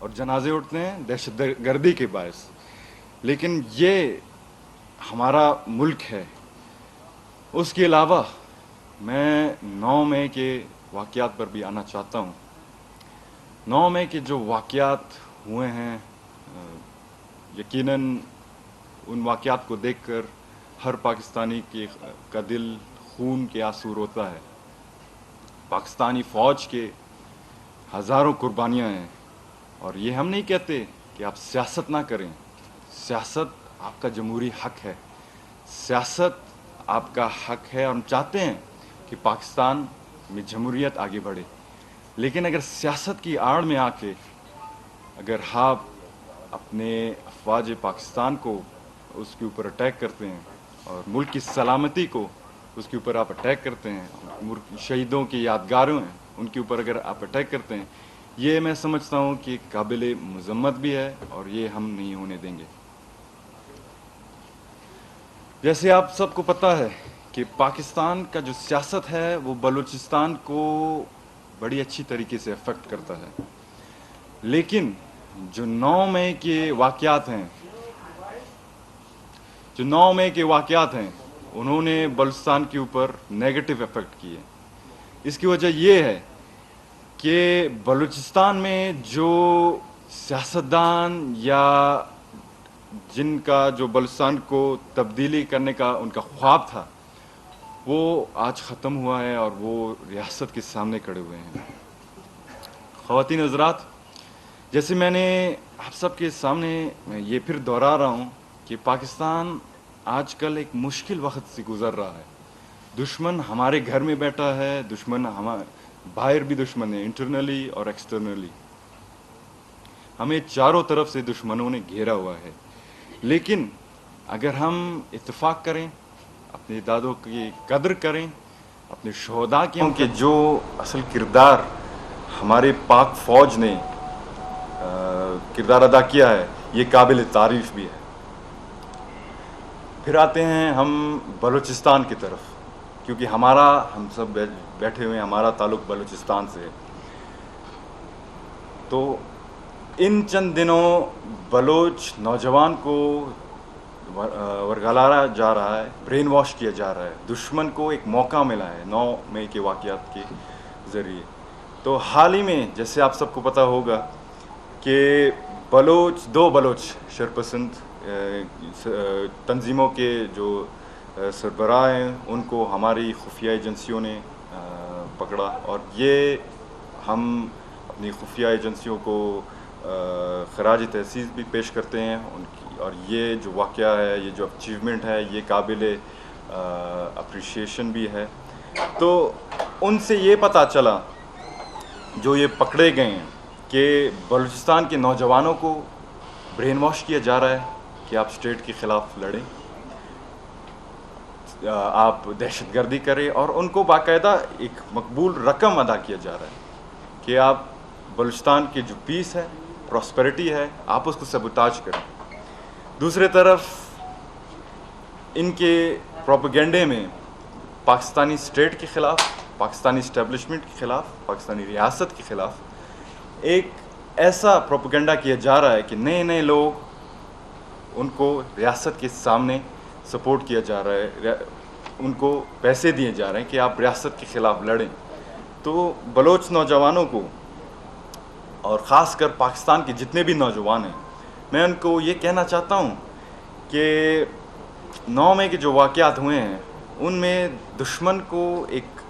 اور جنازے اٹھتے ہیں دہشت گردی کے باعث. لیکن یہ ہمارا ملک ہے. اس کے علاوہ میں 9 مئی کے واقعات پر بھی آنا چاہتا ہوں. 9 مئی کے جو واقعات ہوئے ہیں، یقیناً ان واقعات کو دیکھ کر ہر پاکستانی کا دل خون کے آنسو روتا ہے. پاکستانی فوج کے ہزاروں قربانیاں ہیں. اور یہ ہم نہیں کہتے کہ آپ سیاست نہ کریں. سیاست آپ کا جمہوری حق ہے. سیاست آپ کا حق ہے اور ہم چاہتے ہیں کہ پاکستان میں جمہوریت آگے بڑھے. لیکن اگر سیاست کی آڑ میں آ کے اگر آپ اپنے افواج پاکستان کو اس کے اوپر اٹیک کرتے ہیں اور ملک کی سلامتی کو اس کے اوپر آپ اٹیک کرتے ہیں، شہیدوں کی یادگاروں ہیں ان کے اوپر اگر آپ اٹیک کرتے ہیں، یہ میں سمجھتا ہوں کہ قابل مذمت بھی ہے اور یہ ہم نہیں ہونے دیں گے. جیسے آپ سب کو پتہ ہے کہ پاکستان کا جو سیاست ہے وہ بلوچستان کو بڑی اچھی طریقے سے افیکٹ کرتا ہے. لیکن جو 9 مئی کے واقعات ہیں انہوں نے بلوچستان کے اوپر نیگیٹو افیکٹ کیے. اس کی وجہ یہ ہے کہ بلوچستان میں جو سیاستدان یا جن کا جو بلوچستان کو تبدیلی کرنے کا ان کا خواب تھا وہ آج ختم ہوا ہے اور وہ ریاست کے سامنے کھڑے ہوئے ہیں. خواتین حضرات، جیسے میں نے آپ سب کے سامنے یہ پھر دہرا رہا ہوں کہ پاکستان آج کل ایک مشکل وقت سے گزر رہا ہے. دشمن ہمارے گھر میں بیٹھا ہے، دشمن باہر بھی دشمن ہے، انٹرنلی اور ایکسٹرنلی. ہمیں چاروں طرف سے دشمنوں نے گھیرا ہوا ہے. لیکن اگر ہم اتفاق کریں، اپنے دادوں کی قدر کریں، اپنے شہداء کے جو اصل کردار ہمارے پاک فوج نے کردار ادا کیا ہے، یہ قابل تعریف بھی ہے. پھر آتے ہیں ہم بلوچستان کی طرف، کیونکہ ہم سب بیٹھے ہوئے ہیں، ہمارا تعلق بلوچستان سے ہے. تو ان چند دنوں بلوچ نوجوان کو ورگلایا جا رہا ہے، برین واش کیا جا رہا ہے. دشمن کو ایک موقع ملا ہے 9 مئی کے واقعات کے ذریعے. تو حال ہی میں جیسے آپ سب کو پتہ ہوگا کہ دو بلوچ شرپسند تنظیموں کے جو سربراہ ہیں ان کو ہماری خفیہ ایجنسیوں نے پکڑا، اور یہ ہم اپنی خفیہ ایجنسیوں کو خراج تحسین بھی پیش کرتے ہیں ان کی. اور یہ جو واقعہ ہے، یہ جو اچیومنٹ ہے، یہ قابل اپریشیشن بھی ہے. تو ان سے یہ پتہ چلا جو یہ پکڑے گئے ہیں کہ بلوچستان کے نوجوانوں کو برین واش کیا جا رہا ہے کہ آپ اسٹیٹ کے خلاف لڑیں، آپ دہشت گردی کریں، اور ان کو باقاعدہ ایک مقبول رقم ادا کیا جا رہا ہے کہ آپ بلوچستان کی جو پیس ہے، پراسپیرٹی ہے، آپ اس کو سبوتاج کریں. دوسرے طرف ان کے پروپیگنڈے میں پاکستانی اسٹیٹ کے خلاف، پاکستانی اسٹیبلشمنٹ کے خلاف، پاکستانی ریاست کے خلاف ایک ایسا پروپیگنڈا کیا جا رہا ہے کہ نئے لوگ ان کو ریاست کے سامنے سپورٹ کیا جا رہا ہے، ان کو پیسے دیے جا رہے ہیں کہ آپ ریاست کے خلاف لڑیں. تو بلوچ نوجوانوں کو، اور خاص کر پاکستان کے جتنے بھی نوجوان ہیں، میں ان کو یہ کہنا چاہتا ہوں کہ 9 مئی کے جو واقعات ہوئے ہیں ان میں دشمن کو ایک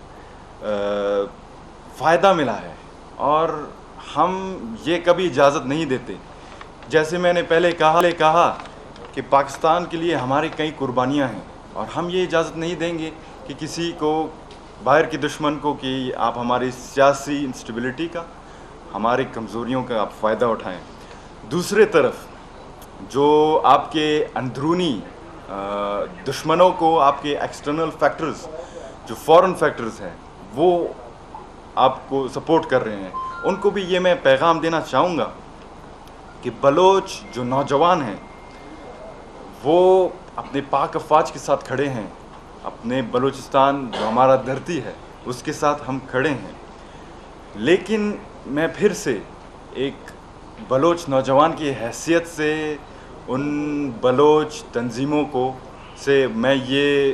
فائدہ ملا ہے، اور ہم یہ کبھی اجازت نہیں دیتے. جیسے میں نے پہلے کہا کہ پاکستان کے لیے ہماری کئی قربانیاں ہیں، اور ہم یہ اجازت نہیں دیں گے کہ کسی کو، باہر کے دشمن کو، کہ آپ ہماری سیاسی انسٹیبلٹی کا، ہماری کمزوریوں کا آپ فائدہ اٹھائیں. دوسرے طرف جو آپ کے اندرونی دشمنوں کو، آپ کے ایکسٹرنل فیکٹرز، جو فورن فیکٹرز ہیں، وہ آپ کو سپورٹ کر رہے ہیں، ان کو بھی یہ میں پیغام دینا چاہوں گا کہ بلوچ جو نوجوان ہیں وہ اپنے پاک افواج کے ساتھ کھڑے ہیں. اپنے بلوچستان جو ہمارا دھرتی ہے اس کے ساتھ ہم کھڑے ہیں. لیکن میں پھر سے ایک بلوچ نوجوان کی حیثیت سے ان بلوچ تنظیموں کو سے میں یہ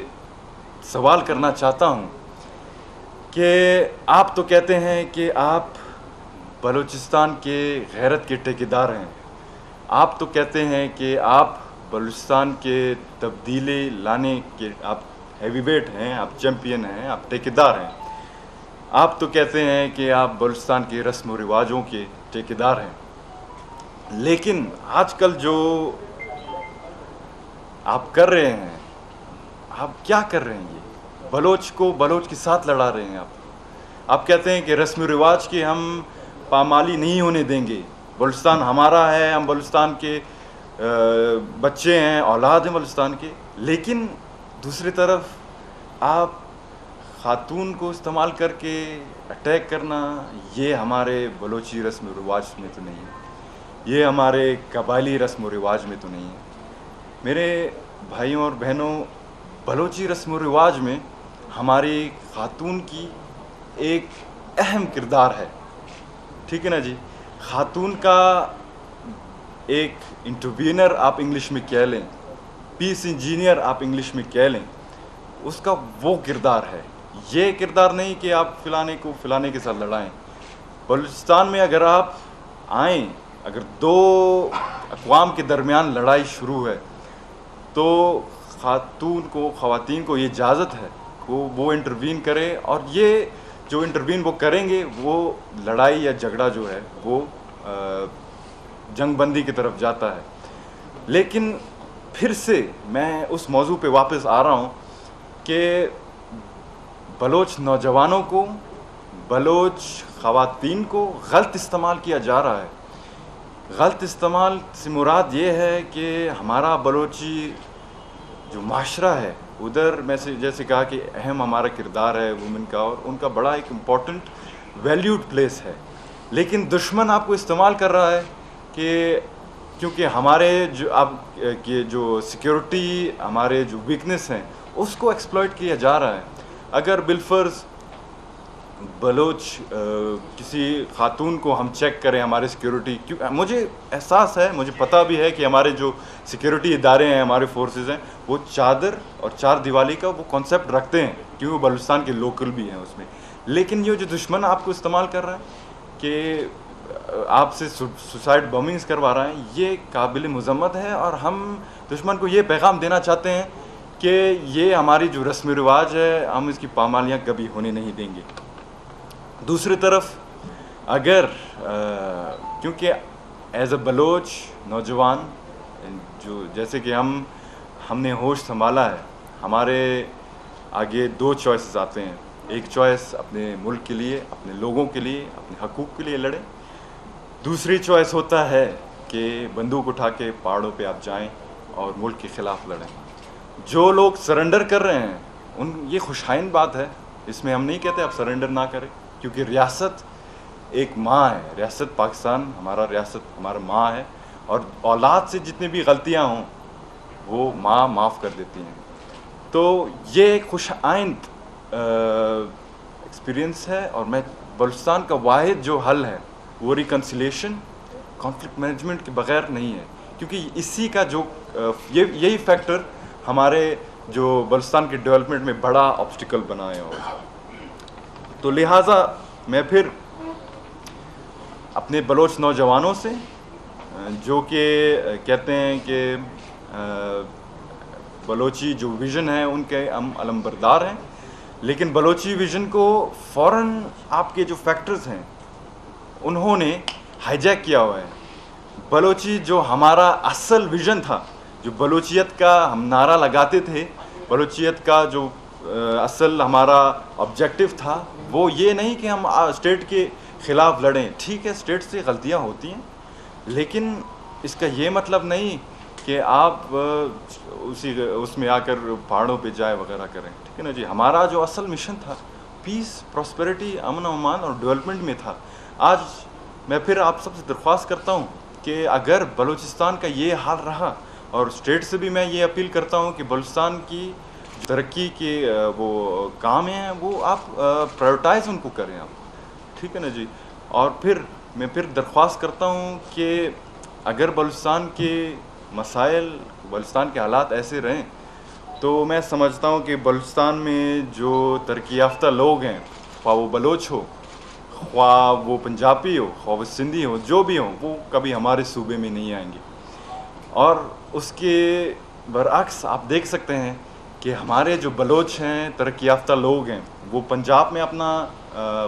سوال کرنا چاہتا ہوں کہ آپ تو کہتے ہیں کہ آپ بلوچستان کے غیرت کے ٹھیکیدار ہیں، آپ تو کہتے ہیں کہ آپ بلوچستان کے تبدیلی لانے کے آپ ہیوی ویٹ ہیں، آپ چیمپئن ہیں، آپ ٹھیکیدار ہیں، آپ تو کہتے ہیں کہ آپ بلوچستان کے رسم و رواجوں کے ٹھیکیدار ہیں، لیکن آج کل جو آپ کر رہے ہیں، آپ کیا کر رہے ہیں؟ یہ بلوچ کو بلوچ کے ساتھ لڑا رہے ہیں آپ کہتے ہیں کہ رسم و رواج کی ہم پامالی نہیں ہونے دیں گے، بلوچستان ہمارا ہے، ہم بلوچستان کے بچے ہیں، اولاد ہیں بلوچستان کے، لیکن دوسری طرف آپ خاتون کو استعمال کر کے اٹیک کرنا، یہ ہمارے بلوچی رسم و رواج میں تو نہیں ہے، یہ ہمارے قبائلی رسم و رواج میں تو نہیں ہے۔ میرے بھائیوں اور بہنوں، بلوچی رسم و رواج میں ہماری خاتون کی ایک اہم کردار ہے، ٹھیک ہے نا جی۔ خاتون کا ایک انٹروینر آپ انگلش میں کہہ لیں، پیس انجینئر آپ انگلش میں کہہ لیں، اس کا وہ کردار ہے، یہ کردار نہیں کہ آپ فلانے کو فلانے کے ساتھ لڑائیں۔ بلوچستان میں اگر آپ آئیں، اگر دو اقوام کے درمیان لڑائی شروع ہے تو خواتین کو یہ اجازت ہے کہ وہ انٹروین کرے، اور یہ جو انٹروین وہ کریں گے وہ لڑائی یا جھگڑا جو ہے وہ جنگ بندی کی طرف جاتا ہے۔ لیکن پھر سے میں اس موضوع پہ واپس آ رہا ہوں کہ بلوچ نوجوانوں کو، بلوچ خواتین کو غلط استعمال کیا جا رہا ہے۔ غلط استعمال سے مراد یہ ہے کہ ہمارا بلوچی جو معاشرہ ہے ادھر میں سے جیسے کہا کہ اہم ہمارا کردار ہے وومن کا، اور ان کا بڑا ایک امپورٹنٹ ویلیوڈ پلیس ہے، لیکن دشمن آپ کو استعمال کر رہا ہے کہ کیونکہ ہمارے جو آپ کے جو سیکیورٹی، ہمارے جو ویکنس ہیں اس کو ایکسپلائٹ کیا جا رہا ہے۔ اگر بالفرض بلوچ کسی خاتون کو ہم چیک کریں ہمارے سیکیورٹی، مجھے احساس ہے، مجھے پتہ بھی ہے کہ ہمارے جو سیکیورٹی ادارے ہیں، ہمارے فورسز ہیں، وہ چادر اور چار دیوالی کا وہ کانسیپٹ رکھتے ہیں کیونکہ وہ بلوچستان کے لوکل بھی ہیں اس میں، لیکن یہ جو دشمن آپ کو استعمال کر رہا ہے کہ آپ سے سوسائڈ بمبنگز کروا رہا ہے، یہ قابل مذمت ہے، اور ہم دشمن کو یہ پیغام دینا چاہتے ہیں کہ یہ ہماری جو رسم و رواج ہے ہم اس کی پامالیاں کبھی ہونے نہیں دیں گے۔ دوسری طرف اگر کیونکہ ایز اے بلوچ نوجوان جو جیسے کہ ہم نے ہوش سنبھالا ہے، ہمارے آگے دو چوائسز آتے ہیں، ایک چوائس اپنے ملک کے لیے، اپنے لوگوں کے لیے، اپنے حقوق کے لیے لڑیں، دوسری چوائس ہوتا ہے کہ بندوق اٹھا کے پہاڑوں پہ آپ جائیں اور ملک کے خلاف لڑیں۔ جو لوگ سرنڈر کر رہے ہیں یہ خوشائن بات ہے، اس میں ہم نہیں کہتے آپ سرنڈر نہ کریں، کیونکہ ریاست ایک ماں ہے، ریاست پاکستان ہمارا ماں ہے، اور اولاد سے جتنی بھی غلطیاں ہوں وہ ماں معاف کر دیتی ہیں۔ تو یہ ایک خوش آئند ایکسپیرینس ہے، اور میں بلوچستان کا واحد جو حل ہے وہ ریکنسیلیشن، کانفلکٹ مینجمنٹ کے بغیر نہیں ہے، کیونکہ اسی کا جو یہی فیکٹر ہمارے جو بلوچستان کے ڈیولپمنٹ میں بڑا آبسٹیکل بنا ہے۔ تو لہٰذا میں پھر اپنے بلوچ نوجوانوں سے جو کہ کہتے ہیں کہ بلوچی جو ویژن ہے ان کے ہم علمبردار ہیں، لیکن بلوچی ویژن کو فوراً آپ کے جو فیکٹرز ہیں انہوں نے ہائی جیک کیا ہوا ہے۔ بلوچی جو ہمارا اصل ویژن تھا، جو بلوچیت کا ہم نعرہ لگاتے تھے، بلوچیت کا جو اصل ہمارا آبجیکٹو تھا، وہ یہ نہیں کہ ہم اسٹیٹ کے خلاف لڑیں، ٹھیک ہے اسٹیٹ سے غلطیاں ہوتی ہیں، لیکن اس کا یہ مطلب نہیں کہ آپ اس میں آ کر پہاڑوں پہ جائے وغیرہ کریں، ٹھیک ہے نا جی۔ ہمارا جو اصل مشن تھا پیس، پراسپیرٹی، امن و امان اور ڈیولپمنٹ میں تھا۔ آج میں پھر آپ سب سے درخواست کرتا ہوں کہ اگر بلوچستان کا یہ حال رہا، اور اسٹیٹ سے بھی میں یہ اپیل کرتا ہوں کہ بلوچستان کی ترقی کے وہ کام ہیں وہ آپ پرائیورٹائز ان کو کریں آپ، ٹھیک ہے نا جی۔ اور پھر میں پھر درخواست کرتا ہوں کہ اگر بلوچستان کے مسائل، بلوچستان کے حالات ایسے رہیں تو میں سمجھتا ہوں کہ بلوچستان میں جو ترقی یافتہ لوگ ہیں، خواہ وہ بلوچ ہو، خواہ وہ پنجابی ہو، خواہ وہ سندھی ہو، جو بھی ہوں، وہ کبھی ہمارے صوبے میں نہیں آئیں گے. اور اس کے برعکس آپ دیکھ سکتے ہیں کہ ہمارے جو بلوچ ہیں، ترقی یافتہ لوگ ہیں، وہ پنجاب میں اپنا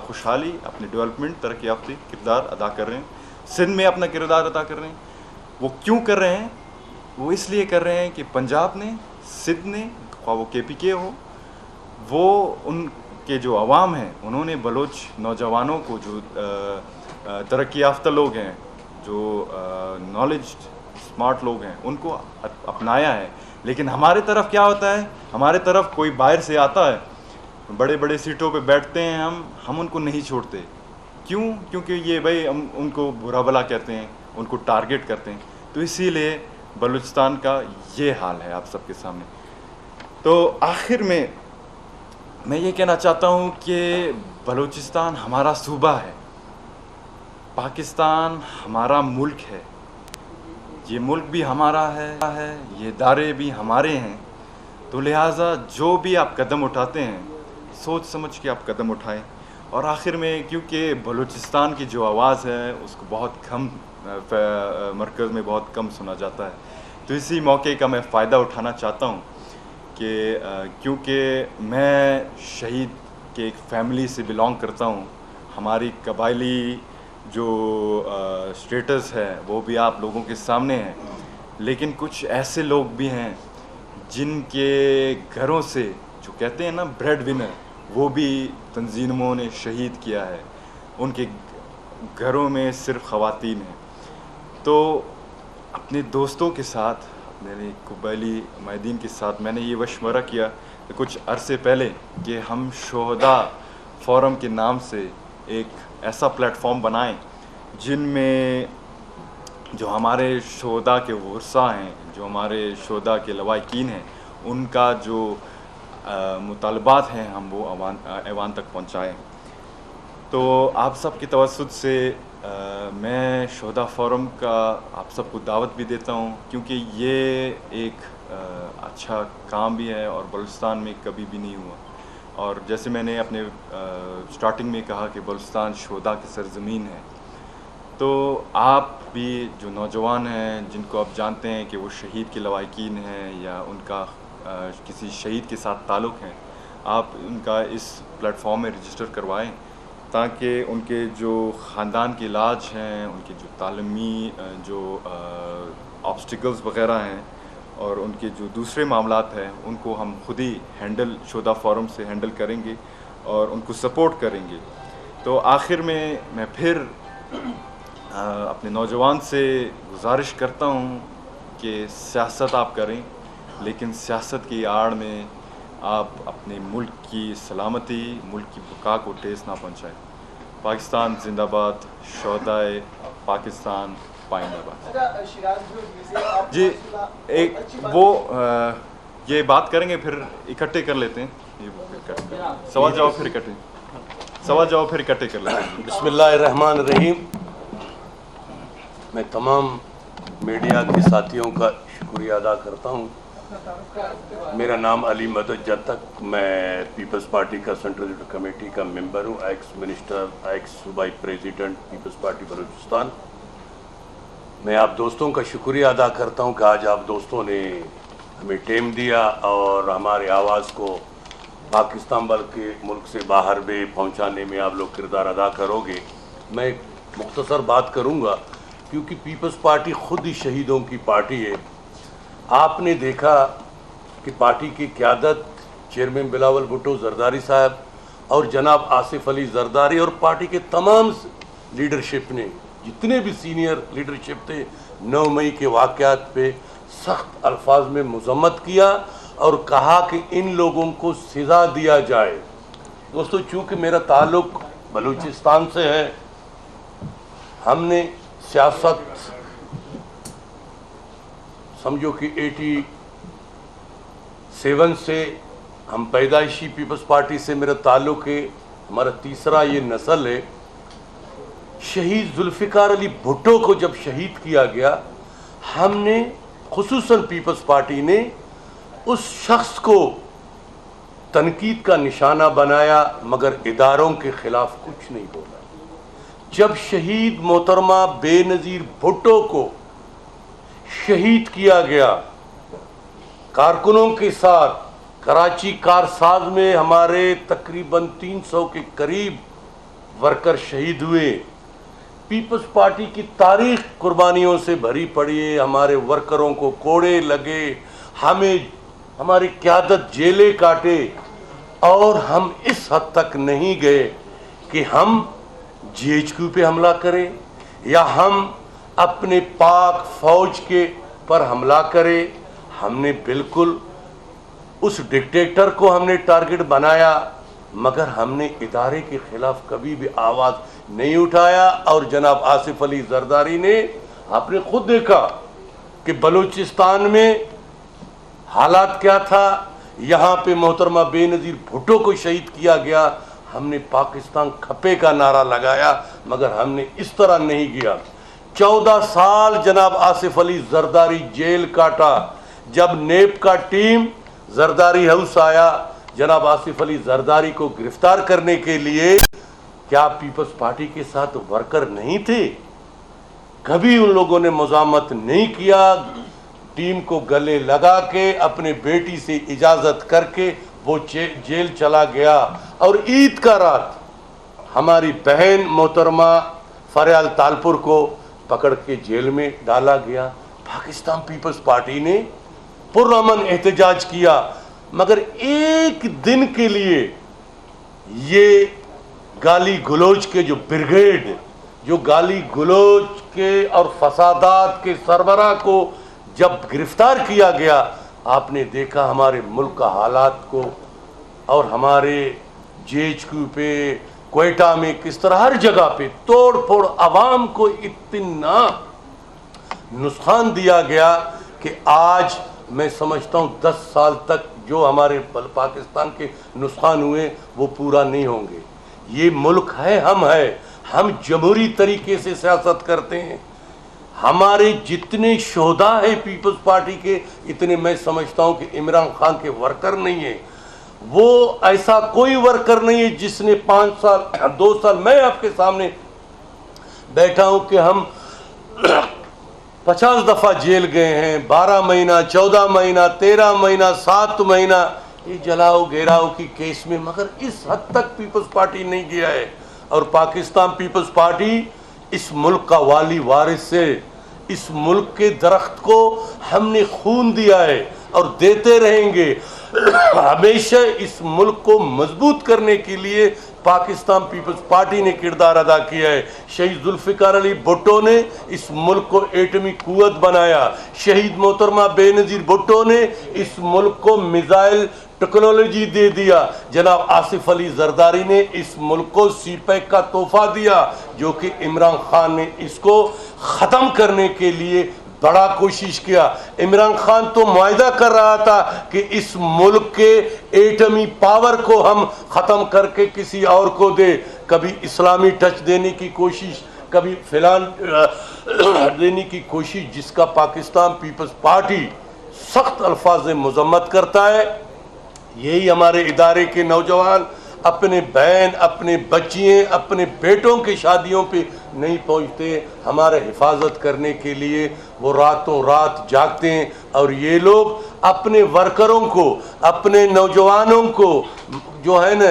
خوشحالی، اپنی ڈیولپمنٹ، ترقی یافتی کردار ادا کر رہے ہیں، سندھ میں اپنا کردار ادا کر رہے ہیں. وہ کیوں کر رہے ہیں؟ وہ اس لیے کر رہے ہیں کہ پنجاب نے، سندھ نے، خواہ وہ کے پی کے ہو، وہ ان کے جو عوام ہیں انہوں نے بلوچ نوجوانوں کو، جو ترقی یافتہ لوگ ہیں، جو نالج اسمارٹ لوگ ہیں، ان کو اپنایا ہے. لیکن ہمارے طرف کیا ہوتا ہے؟ ہمارے طرف کوئی باہر سے آتا ہے، بڑے بڑے سیٹوں پہ بیٹھتے ہیں، ہم ان کو نہیں چھوڑتے. کیوں؟ کیونکہ یہ بھائی ہم ان کو برا بلا کہتے ہیں، ان کو ٹارگٹ کرتے ہیں. تو اسی لیے بلوچستان کا یہ حال ہے آپ سب کے سامنے. تو آخر میں یہ کہنا چاہتا ہوں کہ بلوچستان ہمارا صوبہ ہے، پاکستان ہمارا ملک ہے، یہ ملک بھی ہمارا ہے، یہ ادارے بھی ہمارے ہیں. تو لہٰذا جو بھی آپ قدم اٹھاتے ہیں، سوچ سمجھ کے آپ قدم اٹھائیں. اور آخر میں کیونکہ بلوچستان کی جو آواز ہے اس کو بہت کم مرکز میں بہت کم سنا جاتا ہے، تو اسی موقع کا میں فائدہ اٹھانا چاہتا ہوں کہ کیونکہ میں شہید کے ایک فیملی سے بلانگ کرتا ہوں، ہماری قبائلی جو اسٹیٹس ہے وہ بھی آپ لوگوں کے سامنے ہے. لیکن کچھ ایسے لوگ بھی ہیں جن کے گھروں سے، جو کہتے ہیں نا بریڈ ونر، وہ بھی تنظیموں نے شہید کیا ہے، ان کے گھروں میں صرف خواتین ہیں. تو اپنے دوستوں کے ساتھ، میرے قبائلی معاہدین کے ساتھ میں نے یہ مشورہ کیا کچھ عرصے پہلے کہ ہم شہداء فورم کے نام سے ایک ایسا پلیٹ فارم بنائیں جن میں جو ہمارے شہداء کے ورثاء ہیں، جو ہمارے شہداء کے لواحقین ہیں، ان کا جو مطالبات ہیں ہم وہ ایوان تک پہنچائیں. تو آپ سب کی توسط سے میں شہداء فورم کا آپ سب کو دعوت بھی دیتا ہوں، کیونکہ یہ ایک اچھا کام بھی ہے اور بلوچستان میں کبھی بھی نہیں ہوا. اور جیسے میں نے اپنے سٹارٹنگ میں کہا کہ بلوچستان شہداء کی سرزمین ہے، تو آپ بھی جو نوجوان ہیں جن کو آپ جانتے ہیں کہ وہ شہید کے لواحقین ہیں یا ان کا کسی شہید کے ساتھ تعلق ہے، آپ ان کا اس پلیٹ فارم میں رجسٹر کروائیں تاکہ ان کے جو خاندان کے علاج ہیں، ان کے جو تعلیمی جو آبسٹیکلز وغیرہ ہیں اور ان کے جو دوسرے معاملات ہیں، ان کو ہم خود ہی ہینڈل شہداء فورم سے ہینڈل کریں گے اور ان کو سپورٹ کریں گے. تو آخر میں پھر اپنے نوجوان سے گزارش کرتا ہوں کہ سیاست آپ کریں، لیکن سیاست کی آڑ میں آپ اپنے ملک کی سلامتی، ملک کی بقا کو ٹھیس نہ پہنچائیں. پاکستان زندہ باد، شہدائے پاکستان پائندہ باد. جی ایک وہ یہ بات کریں گے، پھر اکٹھے کر لیتے ہیں، سوال جواب پھر اکٹھے کر لیتے ہیں. بسم اللہ الرحمن الرحیم. میں تمام میڈیا کے ساتھیوں کا شکریہ ادا کرتا ہوں. میرا نام علی مدد جتک، میں پیپلز پارٹی کا سینٹرل کمیٹی کا ممبر ہوں، ایکس منسٹر، ایکس صوبائی پریزیڈنٹ پیپلز پارٹی بلوچستان. میں آپ دوستوں کا شکریہ ادا کرتا ہوں کہ آج آپ دوستوں نے ہمیں ٹائم دیا اور ہمارے آواز کو پاکستان بلکہ ملک سے باہر بھی پہنچانے میں آپ لوگ کردار ادا کرو گے. میں ایک مختصر بات کروں گا کیونکہ پیپلز پارٹی خود ہی شہیدوں کی پارٹی ہے. آپ نے دیکھا کہ پارٹی کی قیادت چیئرمین بلاول بھٹو زرداری صاحب اور جناب آصف علی زرداری اور پارٹی کے تمام لیڈرشپ نے، جتنے بھی سینئر لیڈرشپ تھے، 9 مئی کے واقعات پہ سخت الفاظ میں مذمت کیا اور کہا کہ ان لوگوں کو سزا دیا جائے. دوستو، چونکہ میرا تعلق بلوچستان سے ہے، ہم نے سیاست سمجھو کہ 87 سے ہم پیدائشی پیپلز پارٹی سے میرا تعلق ہے، ہمارا تیسرا یہ نسل ہے. شہید ذوالفقار علی بھٹو کو جب شہید کیا گیا، ہم نے خصوصاً پیپلز پارٹی نے اس شخص کو تنقید کا نشانہ بنایا، مگر اداروں کے خلاف کچھ نہیں بولا۔ جب شہید محترمہ بے نظیر بھٹو کو شہید کیا گیا، کارکنوں کے ساتھ کراچی کارساز میں ہمارے تقریباً 300 کے قریب ورکر شہید ہوئے۔ پیپلز پارٹی کی تاریخ قربانیوں سے بھری پڑی ہے، ہمارے ورکروں کو کوڑے لگے، ہمیں ہماری قیادت جیلیں کاٹے، اور ہم اس حد تک نہیں گئے کہ ہم جی ایچ کیو پہ حملہ کریں یا ہم اپنے پاک فوج کے پر حملہ کریں۔ ہم نے بالکل اس ڈکٹیٹر کو ہم نے ٹارگٹ بنایا، مگر ہم نے ادارے کے خلاف کبھی بھی آواز نہیں اٹھایا۔ اور جناب آصف علی زرداری نے، آپ نے خود دیکھا کہ بلوچستان میں حالات کیا تھا، یہاں پہ محترمہ بے نظیر بھٹو کو شہید کیا گیا، ہم نے پاکستان کھپے کا نعرہ لگایا، مگر ہم نے اس طرح نہیں کیا۔ 14 سال جناب آصف علی زرداری جیل کاٹا۔ جب نیب کا ٹیم زرداری ہاؤس آیا جناب آصف علی زرداری کو گرفتار کرنے کے لیے، کیا پیپلز پارٹی کے ساتھ ورکر نہیں تھے؟ کبھی ان لوگوں نے مزاحمت نہیں کیا، ٹیم کو گلے لگا کے اپنے بیٹی سے اجازت کر کے وہ جیل چلا گیا۔ اور عید کا رات ہماری بہن محترمہ فریال تالپور کو پکڑ کے جیل میں ڈالا گیا۔ پاکستان پیپلز پارٹی نے پرامن احتجاج کیا، مگر ایک دن کے لیے یہ گالی گلوچ کے جو بریگیڈ، جو گالی گلوچ کے اور فسادات کے سربراہ کو جب گرفتار کیا گیا، آپ نے دیکھا ہمارے ملک کا حالات کو، اور ہمارے جی ایچ کیو پہ، کوئٹہ میں کس طرح ہر جگہ پہ توڑ پھوڑ، عوام کو اتنا نقصان دیا گیا کہ آج میں سمجھتا ہوں 10 سال تک جو ہمارے پاکستان کے نقصان ہوئے وہ پورا نہیں ہوں گے۔ یہ ملک ہے، ہم جمہوری طریقے سے سیاست کرتے ہیں۔ ہمارے جتنے شہداء ہیں پیپلز پارٹی کے، اتنے میں سمجھتا ہوں کہ عمران خان کے ورکر نہیں ہیں۔ وہ ایسا کوئی ورکر نہیں ہے جس نے 5 سال 2 سال، میں آپ کے سامنے بیٹھا ہوں کہ ہم 50 دفعہ جیل گئے ہیں، 12 مہینہ، 14 مہینہ، 13 مہینہ، 7 مہینہ، یہ جلاؤ گھیراؤ کی کیس میں، مگر اس حد تک پیپلز پارٹی نہیں گیا ہے۔ اور پاکستان پیپلز پارٹی اس ملک کا والی وارث ہے۔ اس ملک کے درخت کو ہم نے خون دیا ہے اور دیتے رہیں گے۔ ہمیشہ اس ملک کو مضبوط کرنے کے لیے پاکستان پیپلز پارٹی نے کردار ادا کیا ہے۔ شہید ذوالفقار علی بھٹو نے اس ملک کو ایٹمی قوت بنایا۔ شہید محترمہ بے نظیر بھٹو نے اس ملک کو میزائل ٹیکنالوجی دے دیا۔ جناب آصف علی زرداری نے اس ملک کو سی پیک کا تحفہ دیا، جو کہ عمران خان نے اس کو ختم کرنے کے لیے بڑا کوشش کیا۔ عمران خان تو معاہدہ کر رہا تھا کہ اس ملک کے ایٹمی پاور کو ہم ختم کر کے کسی اور کو دے، کبھی اسلامی ٹچ دینے کی کوشش، کبھی فلان دینے کی کوشش، جس کا پاکستان پیپلز پارٹی سخت الفاظ میں مذمت کرتا ہے۔ یہی ہمارے ادارے کے نوجوان اپنے بہن، اپنے بچیاں، اپنے بیٹوں کی شادیوں پہ نہیں پہنچتے، ہمارے حفاظت کرنے کے لیے وہ راتوں رات جاگتے ہیں۔ اور یہ لوگ اپنے ورکروں کو، اپنے نوجوانوں کو جو ہے نا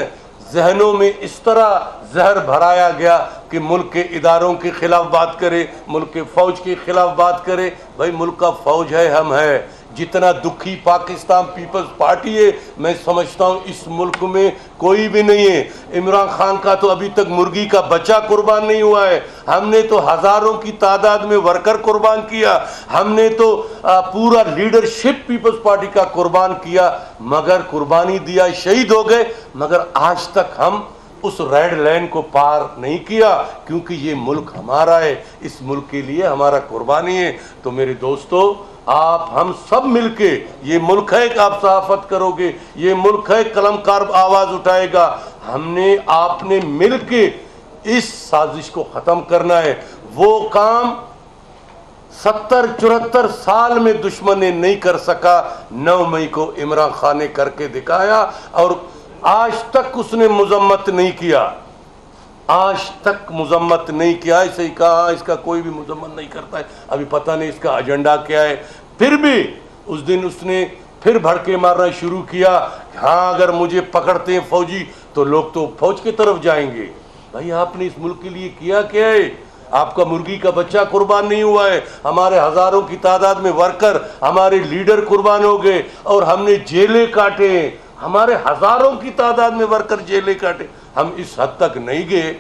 ذہنوں میں اس طرح زہر بھرایا گیا کہ ملک کے اداروں کے خلاف بات کرے، ملک کے فوج کے خلاف بات کرے۔ بھائی ملک کا فوج ہے، ہم ہے۔ جتنا دکھی پاکستان پیپلز پارٹی ہے، میں سمجھتا ہوں اس ملک میں کوئی بھی نہیں ہے۔ عمران خان کا تو ابھی تک مرغی کا بچہ قربان نہیں ہوا ہے، ہم نے تو ہزاروں کی تعداد میں ورکر قربان کیا، ہم نے تو پورا لیڈرشپ پیپلز پارٹی کا قربان کیا، مگر قربانی دیا، شہید ہو گئے، مگر آج تک ہم اس ریڈ لائن کو پار نہیں کیا، کیونکہ یہ ملک ہمارا ہے، اس ملک کے لیے ہمارا قربانی ہے۔ تو میرے دوستو، آپ ہم سب مل کے، یہ ملک ہے کہ آپ صحافت کرو گے، یہ ملک ہے قلم کار آواز اٹھائے گا، ہم نے آپ نے مل کے اس سازش کو ختم کرنا ہے. وہ کام 70-74 سال میں دشمن نے نہیں کر سکا, 9 مئی کو عمران خان نے کر کے دکھایا, اور آج تک اس نے مذمت نہیں کیا, آج تک مذمت نہیں کیا. اسے ہی کہا اس کا کوئی بھی مذمت نہیں کرتا ہے, ابھی پتہ نہیں اس کا ایجنڈا کیا ہے. پھر بھی اس دن اس نے پھر بھڑکے مارنا شروع کیا, ہاں اگر مجھے پکڑتے ہیں فوجی تو لوگ تو فوج کی طرف جائیں گے. بھائی آپ نے اس ملک کے لیے کیا کیا ہے؟ آپ کا مرغی کا بچہ قربان نہیں ہوا ہے, ہمارے ہزاروں کی تعداد میں ورکر, ہمارے لیڈر قربان ہو گئے, اور ہم نے جیلیں کاٹے ہیں, ہمارے ہزاروں کی تعداد میں ورکر جیلیں کاٹے. ہم اس حد تک نہیں گئے.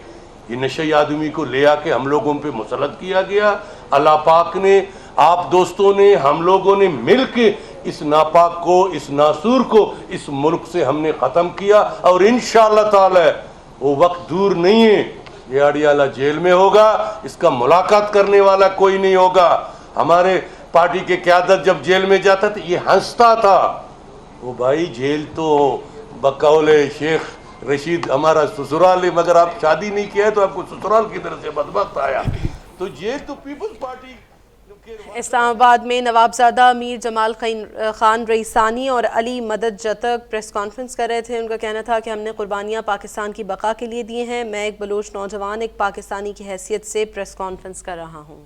یہ نشئی آدمی کو لے آ کے ہم لوگوں پہ مسلط کیا گیا. اللہ پاک نے, آپ دوستوں نے, ہم لوگوں نے مل کے اس ناپاک کو, اس ناسور کو اس ملک سے ہم نے ختم کیا, اور انشاءاللہ تعالی وہ وقت دور نہیں ہے, یہ اڈیالہ جیل میں ہوگا, اس کا ملاقات کرنے والا کوئی نہیں ہوگا. ہمارے پارٹی کے قیادت جب جیل میں جاتا تھا یہ ہنستا تھا, وہ بھائی جیل تو بقول شیخ رشید ہمارا سسرال ہے, مگر آپ شادی نہیں کیا ہے تو آپ کو سسرال کی طرف سے بدبخت آیا. تو یہ تو پیپلز پارٹی. اسلام آباد میں نوابزادہ میر جمال خان رئیسانی اور علی مدد جتک پریس کانفرنس کر رہے تھے. ان کا کہنا تھا کہ ہم نے قربانیاں پاکستان کی بقا کے لیے دی ہیں. میں ایک بلوچ نوجوان, ایک پاکستانی کی حیثیت سے پریس کانفرنس کر رہا ہوں.